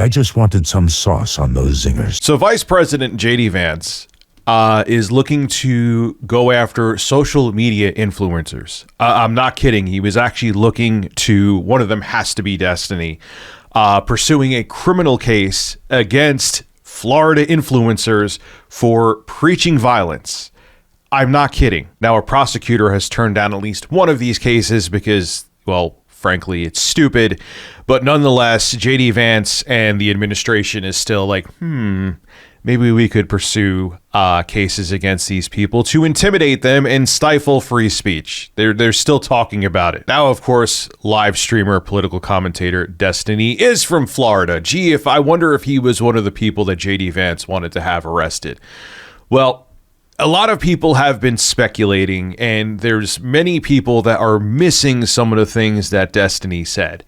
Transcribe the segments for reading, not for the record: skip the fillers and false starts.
I just wanted some sauce on those zingers. So Vice President J.D. Vance is looking to go after social media influencers. I'm not kidding. He was actually looking to, one of them has to be Destiny, pursuing a criminal case against Florida influencers for preaching violence. I'm not kidding. Now, a prosecutor has turned down at least one of these cases because, well, frankly, it's stupid. But nonetheless, J.D. Vance and the administration is still like, maybe we could pursue cases against these people to intimidate them and stifle free speech. They're still talking about it. Now, of course, live streamer, political commentator Destiny is from Florida. Gee, I wonder if he was one of the people that J.D. Vance wanted to have arrested. Well, a lot of people have been speculating, and there's many people that are missing some of the things that Destiny said.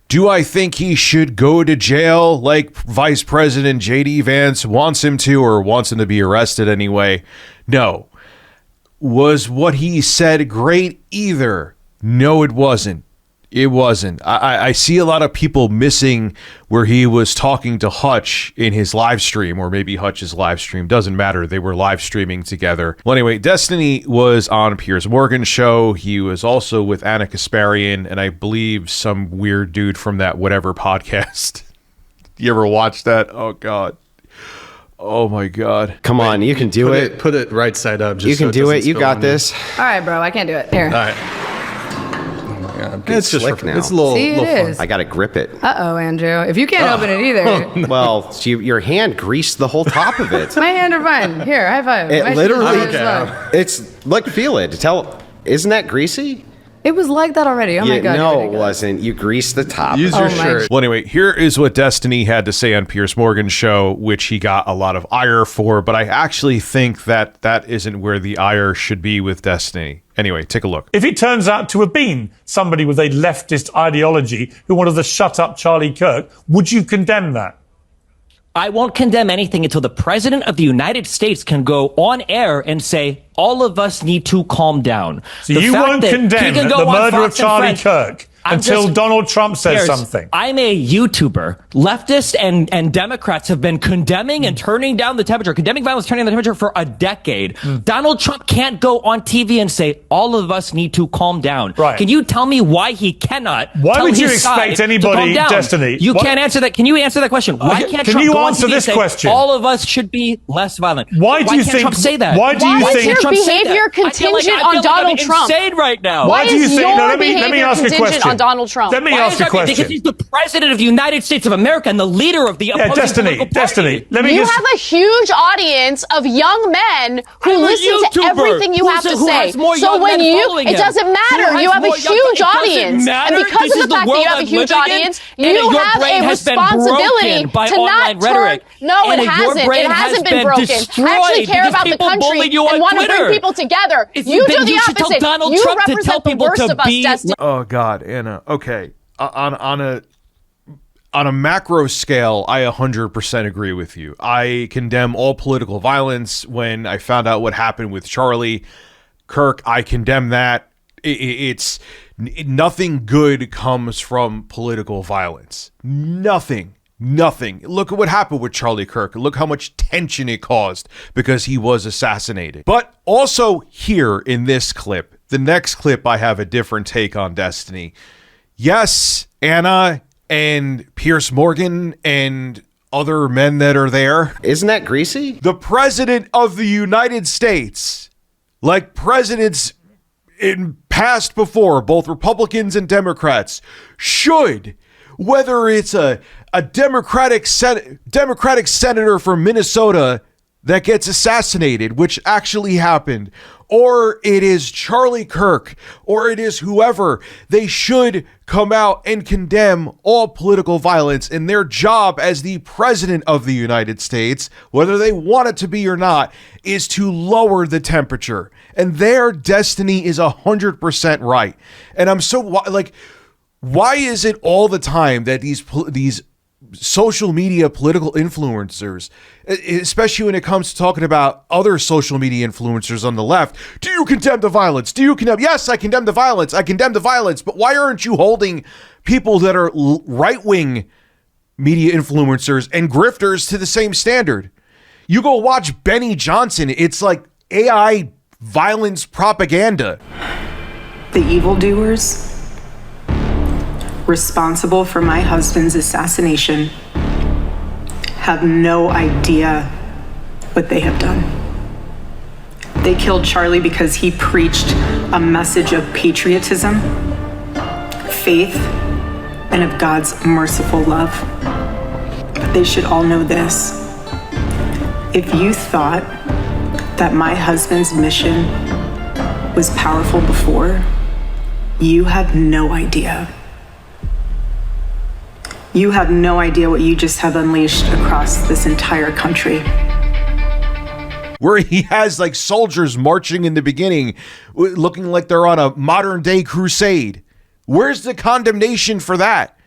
Do I think he should go to jail like Vice President J.D. Vance wants him to, or wants him to be arrested anyway? No. Was what he said great either? No, it wasn't. It wasn't. I see a lot of people missing where he was talking to Hutch in his live stream, or maybe Hutch's live stream. Doesn't matter. They were live streaming together. Well, anyway, Destiny was on Piers Morgan's show. He was also with Anna Kasparian, and I believe some weird dude from that whatever podcast. You ever watch that? Oh, God. Oh, my God. Come on. You can do it. Put it right side up. Just you can do it. You got this. All right, bro. I can't do it. Here. All right. It's just slick now. It's a little, See, it little is. fun. I got to grip it. Uh-oh, Andrew. If you can't open it either. Well, your hand greased the whole top of it. My hand are fine. Here, high five. It My literally, shoes are slow. it's, look, feel it. Isn't that greasy? It was like that already. Oh, my God. No, you're it wasn't. You greased the top. Use your shirt. Well, anyway, here is what Destiny had to say on Piers Morgan's show, which he got a lot of ire for, but I actually think that that isn't where the ire should be with Destiny. Anyway, take a look. If it turns out to have been somebody with a leftist ideology who wanted to shut up Charlie Kirk, would you condemn that? I won't condemn anything until the president of the United States can go on air and say, all of us need to calm down. So you won't condemn the murder of Charlie Kirk until Donald Trump says something. I'm a YouTuber. Leftists and Democrats have been condemning and turning down the temperature, condemning violence, turning down the temperature for a decade. Donald Trump can't go on TV and say, all of us need to calm down. Right. Can you tell me why he cannot? Why tell would you his expect side anybody, to calm down? Destiny? You can't answer that. Can you answer that question? Why can't can Trump you go on answer TV this and say, question? all of us should be less violent? Why do you can't think Trump say that? Why do you Why think is your Trump say behavior that? I feel like contingent on Donald I'm Trump? insane right now. Why do you think? your No, let me behavior ask a contingent question. on Donald Trump? Let me Why ask is a that? question. Because he's the president of the United States of America and the leader of the opposing political party. Destiny. Let me You just. have a huge audience of young men who I'm a listen to YouTuber everything you have to who say. has more So young when men you, following it him. doesn't Who matter. has You have a more young- huge it doesn't audience, matter. and because This of is the fact that world you have a I'm huge living in, audience, and you your have brain a has been responsibility broken by to not online turn. rhetoric. No, And it your hasn't. brain It has hasn't been been broken. I destroyed actually care because about the people country bully you on and want to Twitter. bring people together. If You do then the you should tell opposite. Donald You Trump to tell represent the people worst to of us, be- Destiny. Oh, God, Anna. Okay. On a macro scale, I 100% agree with you. I condemn all political violence. When I found out what happened with Charlie Kirk, I condemn that. Nothing good comes from political violence. Nothing. Look at what happened with Charlie Kirk. Look how much tension it caused because he was assassinated. But also here in this clip, the next clip, I have a different take on Destiny. Yes, Anna and Piers Morgan and other men that are there. Isn't that greasy? The president of the United States, like presidents in past before, both Republicans and Democrats, should, whether it's a Democratic senator from Minnesota that gets assassinated, which actually happened, or it is Charlie Kirk, or it is whoever, they should come out and condemn all political violence. And their job as the president of the United States, whether they want it to be or not, is to lower the temperature. And their Destiny is 100% right. And I'm so like, why is it all the time that these social media political influencers, especially when it comes to talking about other social media influencers on the left, do you condemn the violence? Yes, I condemn the violence. But why aren't you holding people that are right-wing media influencers and grifters to the same standard. You go watch Benny Johnson. It's like AI violence propaganda. The evildoers responsible for my husband's assassination have no idea what they have done. They killed Charlie because he preached a message of patriotism, faith, and of God's merciful love. But they should all know this. If you thought that my husband's mission was powerful before, you have no idea. You have no idea what you just have unleashed across this entire country. Where he has like soldiers marching in the beginning, looking like they're on a modern day crusade. Where's the condemnation for that?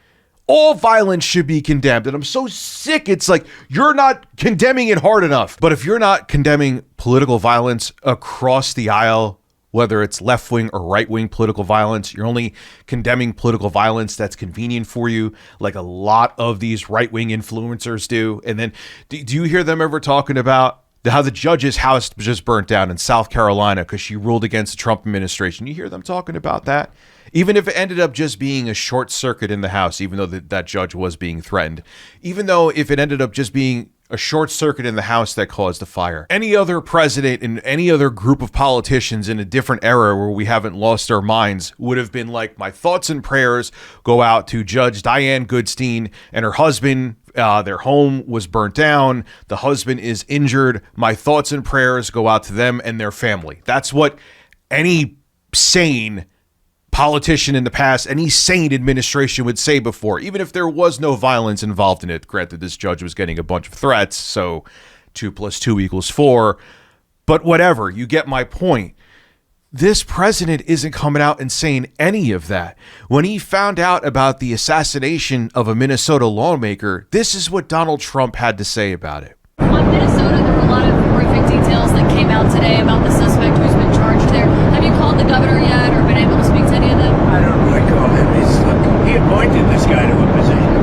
All violence should be condemned. And I'm so sick. It's like, you're not condemning it hard enough. But if you're not condemning political violence across the aisle, whether it's left-wing or right-wing political violence, you're only condemning political violence that's convenient for you, like a lot of these right-wing influencers do. And then do you hear them ever talking about how the judge's house just burnt down in South Carolina because she ruled against the Trump administration? You hear them talking about that? Even if it ended up just being a short circuit in the House, even though that judge was being threatened, even though if it ended up just being a short circuit in the House that caused the fire, any other president and any other group of politicians in a different era where we haven't lost our minds would have been like, my thoughts and prayers go out to Judge Diane Goodstein and her husband. Their home was burnt down. The husband is injured. My thoughts and prayers go out to them and their family. That's what any sane politician in the past, any sane administration would say before, even if there was no violence involved in it. Granted, this judge was getting a bunch of threats, so 2 + 2 = 4. But whatever, you get my point. This president isn't coming out and saying any of that. When he found out about the assassination of a Minnesota lawmaker, this is what Donald Trump had to say about it. On Minnesota, there were a lot of horrific details that came out today about the suspect who's been charged there. Have you called the governor yet or been able to speak to any of them? I don't really call him. He appointed this guy to a position.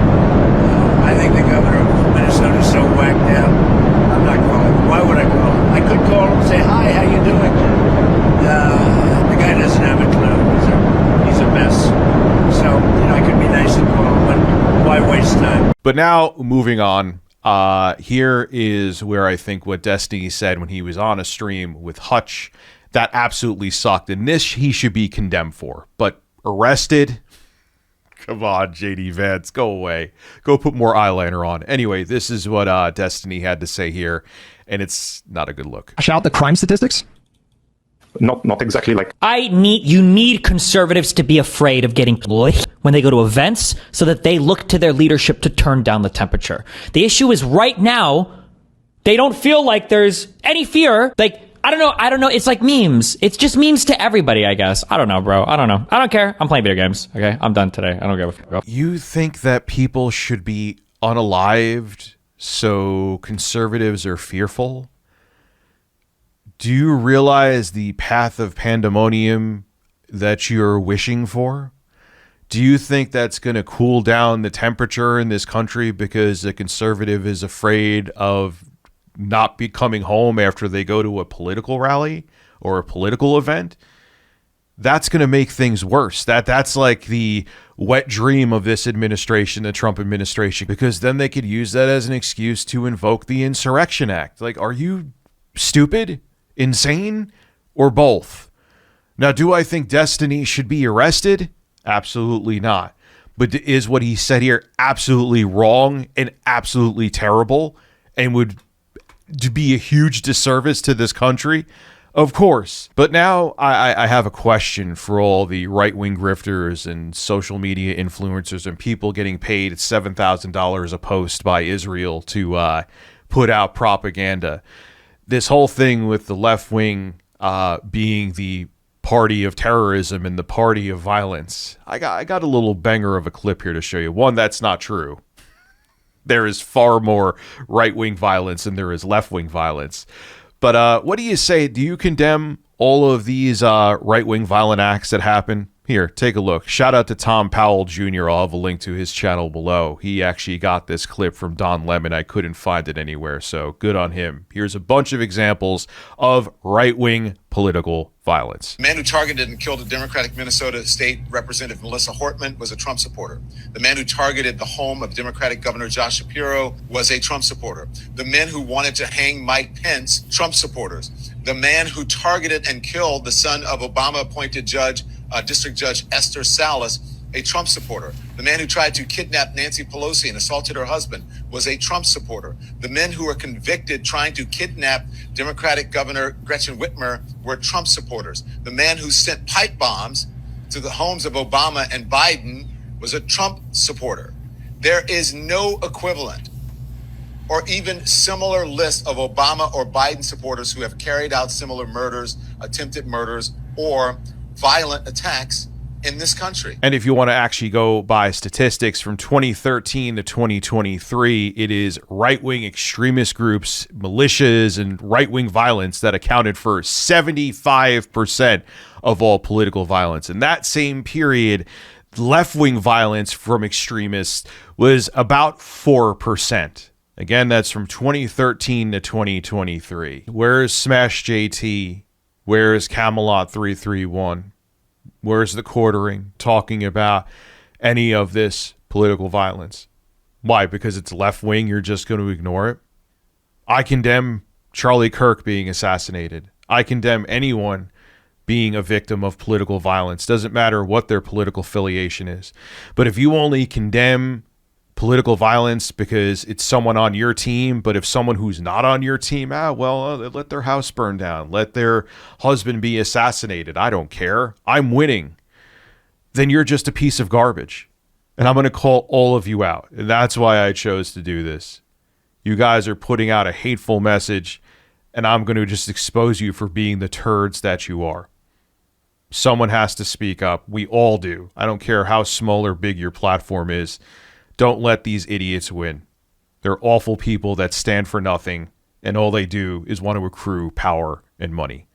I think the governor of Minnesota is so whacked out. I'm not calling him. Why would I call him? I could call him and say, hi, how you doing? The guy doesn't have a clue. He's a mess. So, I could be nice and call him, but why waste time? But now, moving on, here is where I think what Destiny said when he was on a stream with Hutch, that absolutely sucked. And this he should be condemned for. But arrested? Come on, JD Vance, go away. Go put more eyeliner on. Anyway, this is what Destiny had to say here, and it's not a good look. Shout out the crime statistics? Not exactly like... You need conservatives to be afraid of getting when they go to events so that they look to their leadership to turn down the temperature. The issue is right now, they don't feel like there's any fear. Like, I don't know. It's like memes. It's just memes to everybody, I guess. I don't know, bro. I don't know. I don't care. I'm playing video games. Okay. I'm done today. I don't give a fuck. You think that people should be unalived so conservatives are fearful? Do you realize the path of pandemonium that you're wishing for? Do you think that's going to cool down the temperature in this country because a conservative is afraid of not be coming home after they go to a political rally or a political event? That's going to make things worse. That's like the wet dream of this administration, the Trump administration, because then they could use that as an excuse to invoke the Insurrection Act. Like, are you stupid? Insane, or both? Now, do I think Destiny should be arrested? Absolutely not. But is what he said here absolutely wrong and absolutely terrible and would be a huge disservice to this country? Of course. But now I have a question for all the right-wing grifters and social media influencers and people getting paid $7,000 a post by Israel to put out propaganda. This whole thing with the left wing being the party of terrorism and the party of violence. I got a little banger of a clip here to show you. One, that's not true. There is far more right-wing violence than there is left-wing violence. But what do you say? Do you condemn all of these right-wing violent acts that happen? Here, take a look. Shout out to Tom Powell Jr. I'll have a link to his channel below. He actually got this clip from Don Lemon. I couldn't find it anywhere, so good on him. Here's a bunch of examples of right-wing political violence. The man who targeted and killed a Democratic Minnesota State Representative Melissa Hortman was a Trump supporter. The man who targeted the home of Democratic Governor Josh Shapiro was a Trump supporter. The men who wanted to hang Mike Pence, Trump supporters. The man who targeted and killed the son of Obama-appointed District Judge Esther Salas, a Trump supporter. The man who tried to kidnap Nancy Pelosi and assaulted her husband was a Trump supporter. The men who were convicted trying to kidnap Democratic Governor Gretchen Whitmer were Trump supporters. The man who sent pipe bombs to the homes of Obama and Biden was a Trump supporter. There is no equivalent or even similar list of Obama or Biden supporters who have carried out similar murders, attempted murders, or violent attacks in this country. And if you want to actually go by statistics from 2013 to 2023, it is right-wing extremist groups, militias, and right-wing violence that accounted for 75% of all political violence. In that same period, left-wing violence from extremists was about 4%. Again, that's from 2013 to 2023. Where's Smash JT? Where's Camelot 331? Where's the quartering talking about any of this political violence? Why? Because it's left wing, you're just going to ignore it? I condemn Charlie Kirk being assassinated. I condemn anyone being a victim of political violence. Doesn't matter what their political affiliation is. But if you only condemn political violence because it's someone on your team, but if someone who's not on your team, let their house burn down, let their husband be assassinated, I don't care, I'm winning, then you're just a piece of garbage. And I'm going to call all of you out. And that's why I chose to do this. You guys are putting out a hateful message, and I'm going to just expose you for being the turds that you are. Someone has to speak up. We all do. I don't care how small or big your platform is. Don't let these idiots win. They're awful people that stand for nothing, and all they do is want to accrue power and money.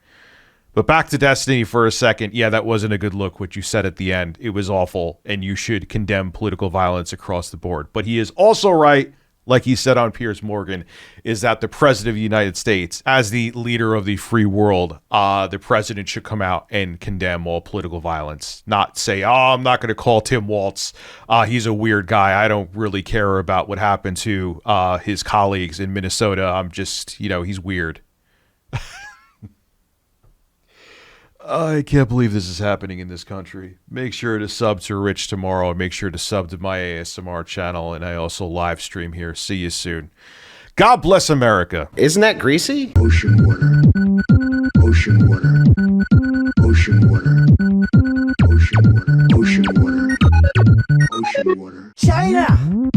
But back to Destiny for a second. Yeah, that wasn't a good look, what you said at the end. It was awful, and you should condemn political violence across the board. But he is also right, like he said on Piers Morgan, is that the president of the United States, as the leader of the free world, the president should come out and condemn all political violence. Not say, I'm not going to call Tim Waltz. He's a weird guy. I don't really care about what happened to his colleagues in Minnesota. I'm just, he's weird. I can't believe this is happening in this country. Make sure to sub to Rich tomorrow. Make sure to sub to my ASMR channel. And I also live stream here. See you soon. God bless America. Isn't that greasy? Ocean water. Ocean water. Ocean water. Ocean water. Ocean water. Ocean water. China!